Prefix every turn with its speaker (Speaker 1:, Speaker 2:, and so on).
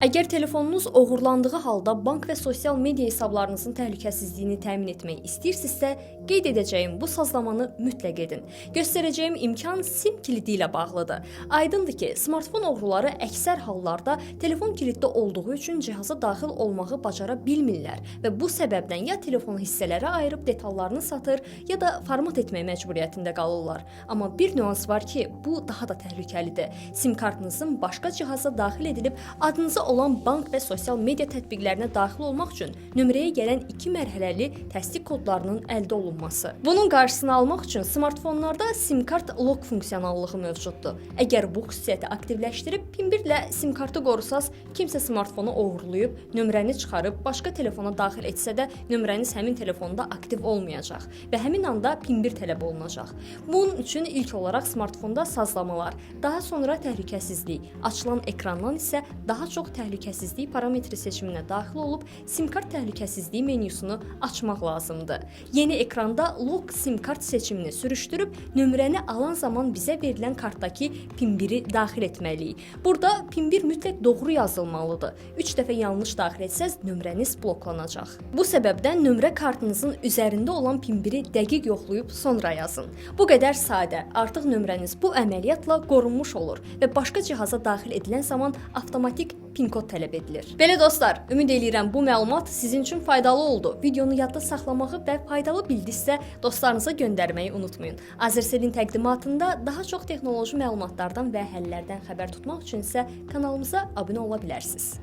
Speaker 1: Əgər telefonunuz oğurlandığı halda bank və sosial media hesablarınızın təhlükəsizliyini təmin etmək istəyirsinizsə, qeyd edəcəyim bu sazlamanı mütləq edin. Göstərəcəyim imkan SIM kilidi ilə bağlıdır. Aydındır ki, smartfon oğruları əksər hallarda telefon kiliddə olduğu üçün cihaza daxil olmağı bacara bilmirlər və bu səbəbdən ya telefonu hissələrə ayırıb detallarını satır, ya da format etmək məcburiyyətində qalırlar. Amma bir nüans var ki, bu daha da təhlükəlidir. SIM kartınızın başqa cihaza daxil edilib adınıza olan bank və sosial media tətbiqlərinə daxil olmaq üçün nömrəyə gələn 2 mərhələli təsdiq kodlarının əldə olunması. Bunun qarşısını almaq üçün smartfonlarda SIM kart lock funksionallığı mövcuddur. Əgər bu xüsusiyyəti aktivləşdirib PIN-1 ilə SIM kartı qorusaz, kimsə smartfonu oğurlayıb, nömrəni çıxarıb başqa telefona daxil etsə də nömrəniz həmin telefonda aktiv olmayacaq və həmin anda PIN-1 tələb olunacaq. Bunun üçün ilk olaraq smartfonda sazlamalar, daha sonra təhlükəsizlik, açılan ekrandan isə daha çox təhlükəsizlik parametri seçiminə daxil olub SIM kart təhlükəsizliyi menüsünü açmaq lazımdır. Yeni ekranda Lock SIM kart seçimini sürüşdürüb nömrəni alan zaman bizə verilən kartdakı PIN-1-i daxil etməliyik. Burada PIN-1 mütləq doğru yazılmalıdır. 3 dəfə yanlış daxil etsəz nömrəniz bloklanacaq. Bu səbəbdən nömrə kartınızın üzərində olan PIN-1-i dəqiq yoxlayıb sonra yazın. Bu qədər sadə. Artıq nömrəniz bu əməliyyatla qorunmuş olur və başqa cihaza daxil edilən zaman avtomatik PIN kod tələb edilir. Belə dostlar, ümid eləyirəm bu məlumat sizin üçün faydalı oldu. Videonu yadda saxlamağı və faydalı bildinizsə dostlarınıza göndərməyi unutmayın. Azerselin təqdimatında daha çox texnoloji məlumatlardan və həllərdən xəbər tutmaq üçün isə kanalımıza abunə ola bilərsiniz.